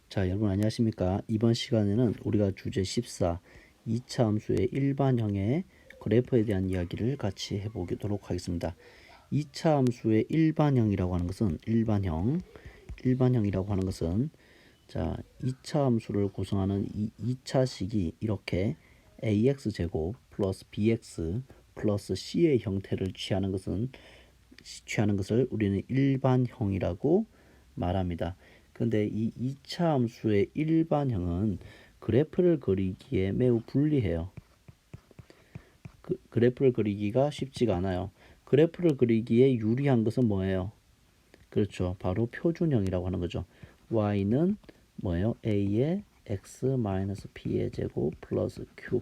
자, 여러분 안녕하십니까? 이번 시간에는 우리가 주제 14, 2차 함수의 일반형의 그래프에 대한 이야기를 같이 해보도록 하겠습니다. 2차 함수의 일반형이라고 하는 것은 일반형이라고 하는 것은 자, 2차 함수를 구성하는 이 2차식이 이렇게 ax제곱 플러스 bx 플러스 c의 형태를 취하는 것을 우리는 일반형이라고 말합니다. 근데 이 2차 함수의 일반형은 그래프를 그리기에 매우 불리해요. 그래프를 그리기가 쉽지가 않아요. 그래프를 그리기에 유리한 것은 뭐예요? 그렇죠. 바로 표준형이라고 하는 거죠. y는 뭐예요? a의 x-p의 제곱 플러스 q.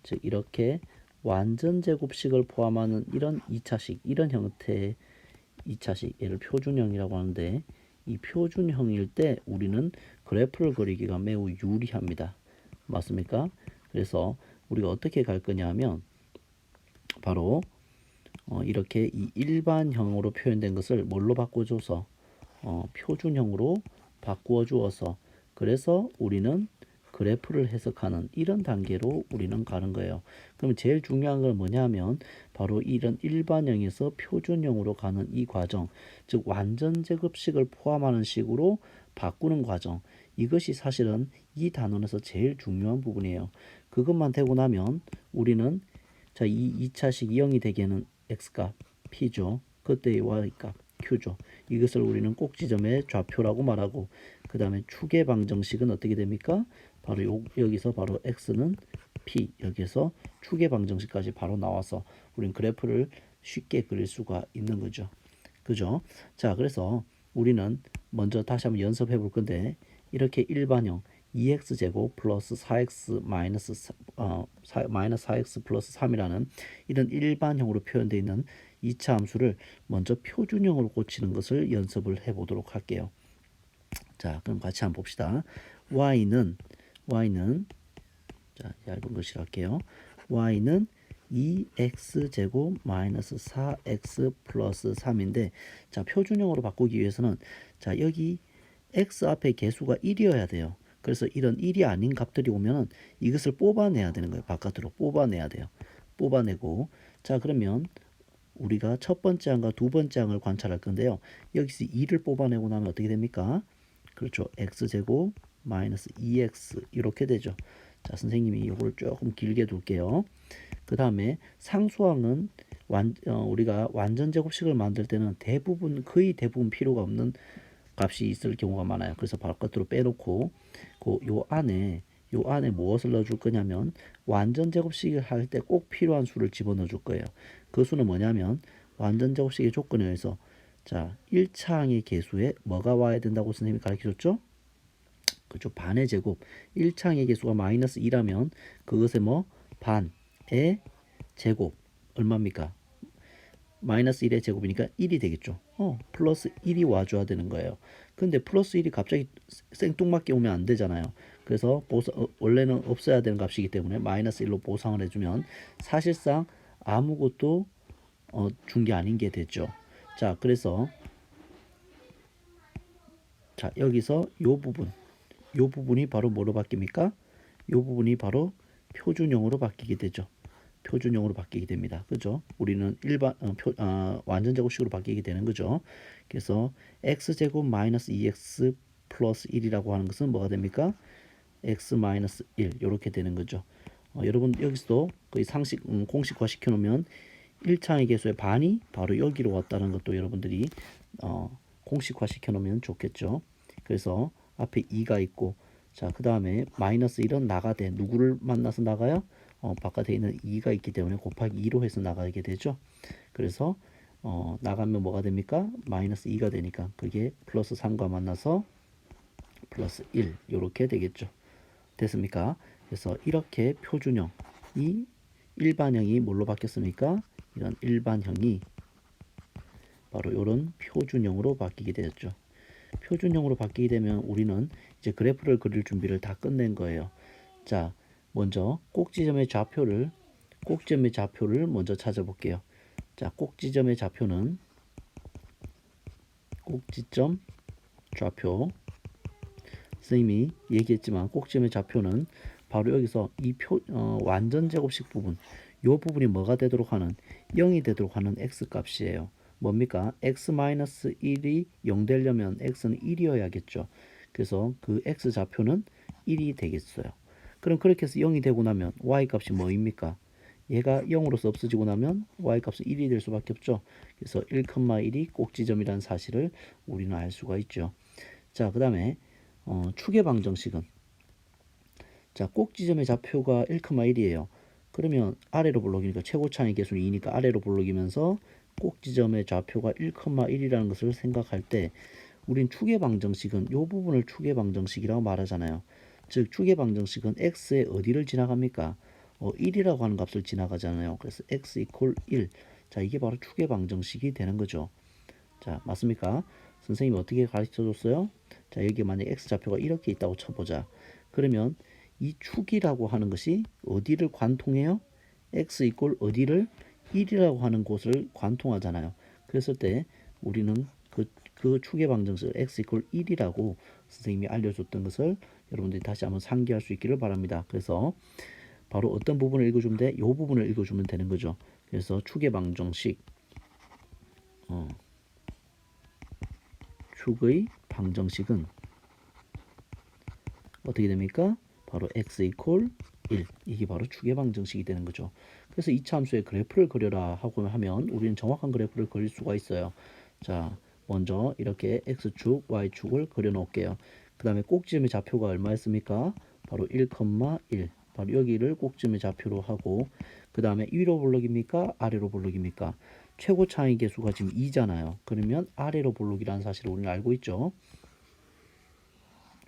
즉 이렇게 완전 제곱식을 포함하는 이런 2차식, 이런 형태의 2차식, 얘를 표준형이라고 하는데, 이 표준형일 때 우리는 그래프를 그리기가 매우 유리합니다. 맞습니까? 그래서 우리가 어떻게 갈 거냐 하면 바로 이렇게 이 일반형으로 표현된 것을 뭘로 바꿔줘서 표준형으로 바꾸어 주어서, 그래서 우리는 그래프를 해석하는 이런 단계로 우리는 가는 거예요. 그럼 제일 중요한 건 뭐냐면 바로 이런 일반형에서 표준형으로 가는 이 과정, 즉 완전 제곱식을 포함하는 식으로 바꾸는 과정, 이것이 사실은 이 단원에서 제일 중요한 부분이에요. 그것만 되고 나면 우리는 자, 이 2차식 0이 되게는 x값 p죠. 그때의 y값 q죠. 이것을 우리는 꼭지점의 좌표라고 말하고, 그 다음에 축의 방정식은 어떻게 됩니까? 바로 여기서 바로 x는 p, 여기서 축의 방정식까지 바로 나와서 우리는 그래프를 쉽게 그릴 수가 있는 거죠. 그죠? 자, 그래서 우리는 먼저 다시 한번 연습해 볼 건데, 이렇게 일반형 2x제곱 플러스 4x 마이너스 4x 플러스 3이라는 이런 일반형으로 표현되어 있는 2차 함수를 먼저 표준형으로 고치는 것을 연습을 해 보도록 할게요. 자, 그럼 같이 한번 봅시다. y는 자, 얇은 글씨로 할게요. y는 2x제곱 마이너스 4x 플러스 3인데, 자, 표준형으로 바꾸기 위해서는 자, 여기 x 앞에 개수가 1이어야 돼요. 그래서 이런 1이 아닌 값들이 오면은 이것을 뽑아내야 되는 거예요. 바깥으로 뽑아내야 돼요. 뽑아내고, 자, 그러면 우리가 첫 번째 항과 두 번째 항을 관찰할 건데요. 여기서 2를 뽑아내고 나면 어떻게 됩니까? 그렇죠. x제곱 마이너스 2x 이렇게 되죠. 자, 선생님이 이걸 조금 길게 둘게요. 그 다음에 상수항은 우리가 완전 제곱식을 만들 때는 거의 대부분 필요가 없는 값이 있을 경우가 많아요. 그래서 바깥으로 빼놓고 요 안에 무엇을 넣어줄 거냐면 완전 제곱식을 할 때 꼭 필요한 수를 집어넣어 줄 거예요. 그 수는 뭐냐면 완전 제곱식의 조건에 의해서 자, 1차항의 개수에 뭐가 와야 된다고 선생님이 가르쳐줬죠? 그렇죠. 반의 제곱. 1차항의 개수가 마이너스 2라면 그것의 반의 제곱 얼마입니까? 마이너스 1의 제곱이니까 1이 되겠죠. 플러스 1이 와줘야 되는 거예요. 근데 플러스 1이 갑자기 생뚱맞게 오면 안 되잖아요. 그래서 원래는 없어야 되는 값이기 때문에 마이너스 1로 보상을 해주면 사실상 아무것도 준 게 아닌 게 됐죠. 자, 그래서 자, 여기서 요 부분이 바로 뭐로 바뀝니까? 요 부분이 바로 표준형으로 바뀌게 되죠. 표준형으로 바뀌게 됩니다. 그죠? 우리는 완전 제곱식으로 바뀌게 되는 거죠. 그래서 x제곱 마이너스 2x 플러스 1이라고 하는 것은 뭐가 됩니까? x 마이너스 1 이렇게 되는 거죠. 여러분 여기서도 거의 상식 공식화 시켜 놓으면 1차의 개수의 반이 바로 여기로 왔다는 것도 여러분들이 공식화 시켜 놓으면 좋겠죠. 그래서 앞에 2가 있고, 자, 그 다음에 마이너스 1은 나가되 누구를 만나서 나가요? 바깥에 있는 2가 있기 때문에 곱하기 2로 해서 나가게 되죠. 그래서 나가면 뭐가 됩니까? 마이너스 2가 되니까 그게 플러스 3과 만나서 플러스 1 이렇게 되겠죠. 됐습니까? 그래서 이렇게 표준형, 이 일반형이 뭘로 바뀌었습니까? 이런 일반형이 바로 이런 표준형으로 바뀌게 되었죠. 표준형으로 바뀌게 되면 우리는 이제 그래프를 그릴 준비를 다 끝낸 거예요. 자, 먼저 꼭지점의 좌표를 먼저 찾아볼게요. 자, 꼭지점의 좌표는 꼭지점 좌표 선생님이 얘기했지만 꼭지점의 좌표는 바로 여기서 이 완전 제곱식 부분, 요 부분이 뭐가 되도록 하는 0이 되도록 하는 x 값이에요. 뭡니까? x-1이 0 되려면 x는 1이어야겠죠. 그래서 그 x 좌표는 1이 되겠어요. 그럼 그렇게 해서 0이 되고 나면 y 값이 뭐입니까? 얘가 0으로서 없어지고 나면 y 값은 1이 될 수밖에 없죠. 그래서 1,1이 꼭지점이라는 사실을 우리는 알 수가 있죠. 자, 그 다음에 축의 방정식은, 자, 꼭지점의 좌표가 1,1이에요. 그러면 아래로 볼록이니까 최고차의 개수는 2니까 아래로 볼록이면서 꼭지점의 좌표가 1,1이라는 것을 생각할 때 우린 축의 방정식은 이 부분을 축의 방정식이라고 말하잖아요. 즉 축의 방정식은 x의 어디를 지나갑니까? 1이라고 하는 값을 지나가잖아요. 그래서 x 이퀄 1. 자, 이게 바로 축의 방정식이 되는 거죠. 자, 맞습니까? 선생님이 어떻게 가르쳐 줬어요? 자, 여기 만약 x 좌표가 이렇게 있다고 쳐보자. 그러면 이 축이라고 하는 것이 어디를 관통해요? x 이퀄 어디를 1이라고 하는 곳을 관통하잖아요. 그랬을 때 우리는 그 축의 방정식을 x 이퀄 1이라고 선생님이 알려줬던 것을 여러분들이 다시 한번 상기할 수 있기를 바랍니다. 그래서 바로 어떤 부분을 읽어주면 돼? 이 부분을 읽어주면 되는 거죠. 그래서 축의 방정식, 축의 방정식은 어떻게 됩니까? 바로 x 이퀄 1. 이게 바로 축의 방정식이 되는 거죠. 그래서 이차 함수의 그래프를 그려라 하고 하면 우리는 정확한 그래프를 그릴 수가 있어요. 자, 먼저 이렇게 x축, y축을 그려 놓을게요. 그 다음에 꼭지점의 좌표가 얼마였습니까? 바로 1,1. 바로 여기를 꼭지점의 좌표로 하고, 그 다음에 위로 볼록입니까? 아래로 볼록입니까? 최고 차이 개수가 지금 2잖아요. 그러면 아래로 볼록이라는 사실을 우리는 알고 있죠.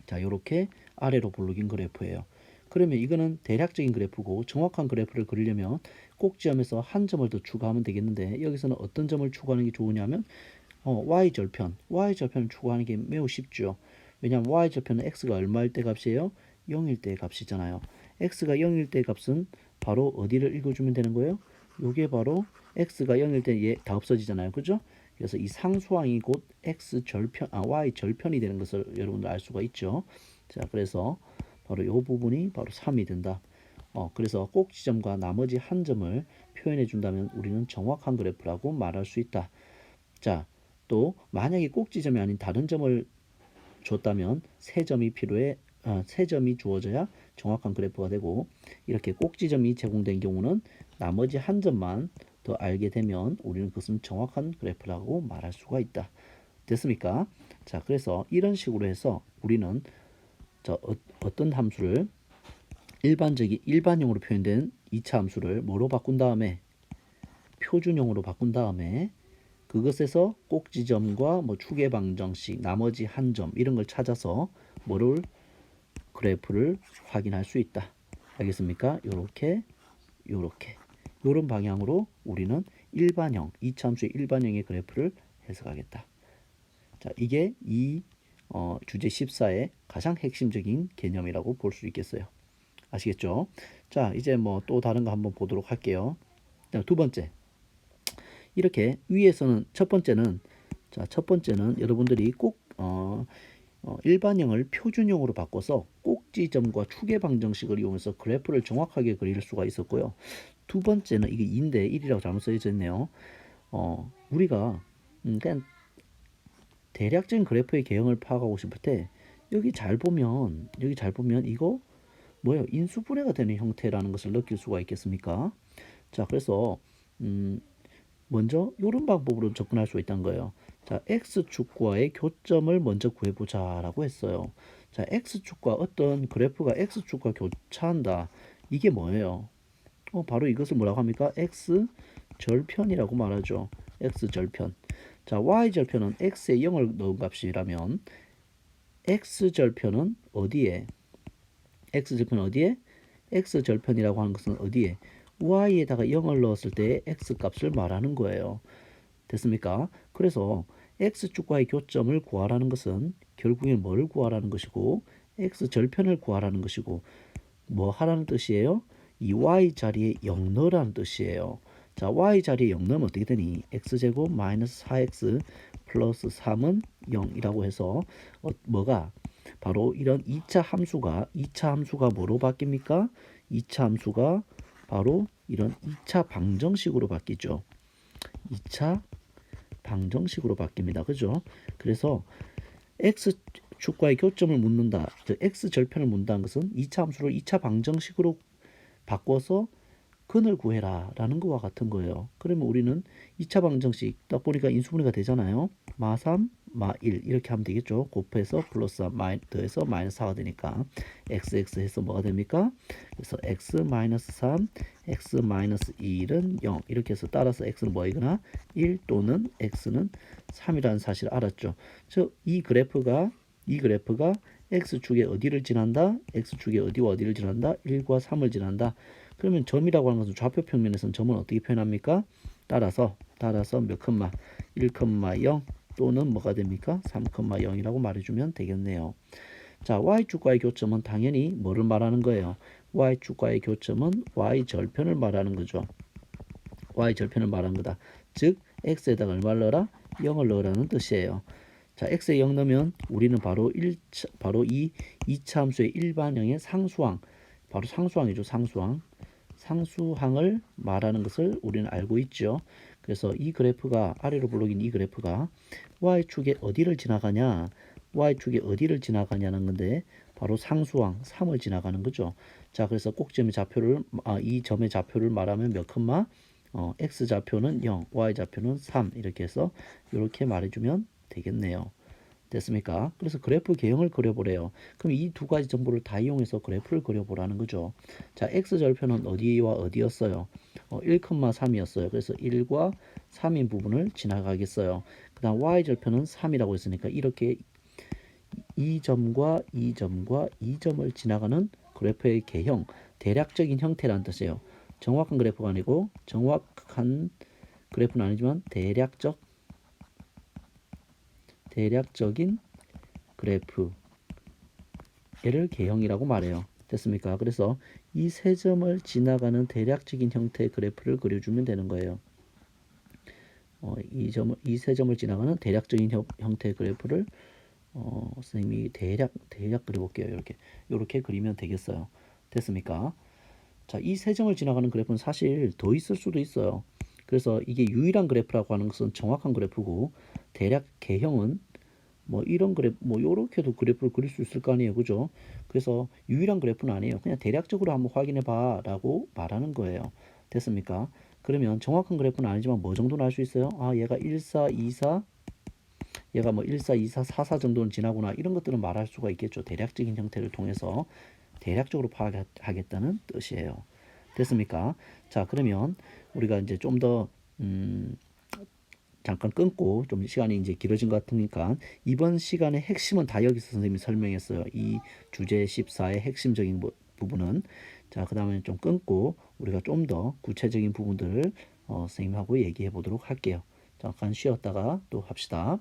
자, 이렇게 아래로 볼록인 그래프예요. 그러면 이거는 대략적인 그래프고 정확한 그래프를 그리려면 꼭지점에서 한 점을 더 추가하면 되겠는데 여기서는 어떤 점을 추가하는 게 좋으냐면 y절편을 추가하는 게 매우 쉽죠. 왜냐하면 y절편은 x가 얼마일 때 값이에요? 0일 때 값이잖아요. x가 0일 때 값은 바로 어디를 읽어주면 되는 거예요? 요게 바로 x가 0일 때 얘 다 없어지잖아요. 그죠? 그래서 이 상수항이 곧 y절편이 되는 것을 여러분들 알 수가 있죠. 자, 그래서 바로 이 부분이 바로 3이 된다. 그래서 꼭지점과 나머지 한 점을 표현해 준다면 우리는 정확한 그래프라고 말할 수 있다. 자, 또 만약에 꼭지점이 아닌 다른 점을 줬다면 세 점이 필요해. 세 점이 주어져야 정확한 그래프가 되고, 이렇게 꼭지점이 제공된 경우는 나머지 한 점만 더 알게 되면 우리는 그것은 정확한 그래프라고 말할 수가 있다. 됐습니까? 자, 그래서 이런 식으로 해서 우리는 어떤 함수를 일반형으로 표현된 2차 함수를 뭐로 바꾼 다음에 표준형으로 바꾼 다음에 그것에서 꼭지점과 뭐 축의 방정식, 나머지 한 점 이런 걸 찾아서 뭐를 그래프를 확인할 수 있다. 알겠습니까? 요렇게 요런 방향으로 우리는 일반형, 2차 함수의 일반형의 그래프를 해석하겠다. 자, 이게 이 주제 14의 가장 핵심적인 개념이라고 볼 수 있겠어요. 아시겠죠? 자, 이제 뭐 또 다른 거 한번 보도록 할게요. 두 번째. 이렇게 위에서는 첫 번째는 여러분들이 꼭 일반형을 표준형으로 바꿔서 꼭지점과 축의 방정식을 이용해서 그래프를 정확하게 그릴 수가 있었고요. 두 번째는 이게 2인데 1이라고 잘못 써져 있네요. 우리가 그냥 대략적인 그래프의 개형을 파악하고 싶을 때 여기 잘 보면 이거 뭐예요? 인수분해가 되는 형태라는 것을 느낄 수가 있겠습니까? 자, 그래서 먼저 이런 방법으로 접근할 수 있다는 거예요. 자, x축과의 교점을 먼저 구해보자라고 했어요. 자, x축과 어떤 그래프가 x축과 교차한다. 이게 뭐예요? 바로 이것을 뭐라고 합니까? x절편이라고 말하죠. x절편. 자, y절편은 x에 0을 넣은 값이라면 x절편은 어디에? x절편은 어디에? x절편이라고 하는 것은 어디에? y에다가 0을 넣었을 때 x 값을 말하는 거예요. 됐습니까? 그래서 x축과의 교점을 구하라는 것은 결국엔 뭘 구하라는 것이고 x절편을 구하라는 것이고 뭐 하라는 뜻이에요? 이 y 자리에 0 넣으라는 뜻이에요. 자, y 자리에 0 넣으면 어떻게 되니? x제곱 마이너스 4x 플러스 3은 0이라고 해서 뭐가 바로 이런 2차 함수가 뭐로 바뀝니까? 2차 함수가 바로 이런 2차 방정식으로 바뀌죠. 2차 방정식으로 바뀝니다. 그죠? 그래서 x축과의 교점을 묻는다. 즉 x 절편을 묻는다는 것은 2차 함수를 2차 방정식으로 바꿔서 근을 구해라 라는 것과 같은 거예요. 그러면 우리는 2차 방정식 딱 보니까 인수분해가 되잖아요. 마 3, 마 1 이렇게 하면 되겠죠. 곱해서 플러스 더해서 마이너스 4가 되니까 xx 해서 뭐가 됩니까? 그래서 x 마이너스 3, x 마이너스 1은 0 이렇게 해서 따라서 x는 뭐이거나 1 또는 x는 3이라는 사실을 알았죠. 즉 이 그래프가 x축에 어디를 지난다? x축에 어디와 어디를 지난다? 1과 3을 지난다. 그러면 점이라고 하는 것은 좌표 평면에서는 점은 어떻게 표현합니까? 따라서 몇 컴마 1,0 또는 뭐가 됩니까? 3,0이라고 말해주면 되겠네요. 자, y축과의 교점은 당연히 뭐를 말하는 거예요? y축과의 교점은 y절편을 말하는 거죠. y절편을 말하는 거다. 즉 x에다가 얼마를 넣어라? 0을 넣으라는 뜻이에요. 자, x에 0 넣으면 우리는 바로 이 2차 함수의 일반형의 상수항, 바로 상수항이죠. 상수항을 말하는 것을 우리는 알고 있죠. 그래서 이 그래프가 아래로 블록인 이 그래프가 y축에 어디를 지나가냐? y축에 어디를 지나가냐는 건데 바로 상수항 3을 지나가는 거죠. 자, 그래서 꼭지점의 좌표를 이 점의 좌표를 말하면 몇 컴마? x 좌표는 0, y 좌표는 3 이렇게 해서 이렇게 말해주면 되겠네요. 됐습니까? 그래서 그래프 개형을 그려보래요. 그럼 이 두 가지 정보를 다 이용해서 그래프를 그려보라는 거죠. 자, x절편은 어디와 어디였어요? 1,3이었어요. 그래서 1과 3인 부분을 지나가겠어요. 그 다음 y절편은 3이라고 했으니까 이렇게 이 점과 이 점과 이 점을 지나가는 그래프의 개형, 대략적인 형태라는 뜻이에요. 정확한 그래프가 아니고 정확한 그래프는 아니지만 대략적인 그래프 얘를 개형이라고 말해요. 됐습니까? 그래서 이 세 점을 지나가는 대략적인 형태의 그래프를 그려주면 되는 거예요. 이 세 점을 지나가는 대략적인 형태의 그래프를 선생님이 대략 그려볼게요. 이렇게 그리면 되겠어요. 됐습니까? 자, 이 세 점을 지나가는 그래프는 사실 더 있을 수도 있어요. 그래서 이게 유일한 그래프라고 하는 것은 정확한 그래프고 대략 개형은 뭐 이런 그래프 뭐 요렇게도 그래프를 그릴 수 있을 거 아니에요. 그죠? 그래서 유일한 그래프는 아니에요. 그냥 대략적으로 한번 확인해 봐라고 말하는 거예요. 됐습니까? 그러면 정확한 그래프는 아니지만 뭐 정도는 알 수 있어요? 아, 얘가 14, 24 얘가 뭐 14, 24, 44 정도는 지나구나. 이런 것들은 말할 수가 있겠죠. 대략적인 형태를 통해서 대략적으로 파악하겠다는 뜻이에요. 됐습니까? 자, 그러면 우리가 이제 좀 더 잠깐 끊고 좀 시간이 이제 길어진 것 같으니까 이번 시간의 핵심은 다 여기서 선생님이 설명했어요. 이 주제 14의 핵심적인 부분은. 자, 그 다음에 좀 끊고 우리가 좀 더 구체적인 부분들을 선생님하고 얘기해 보도록 할게요. 잠깐 쉬었다가 또 합시다.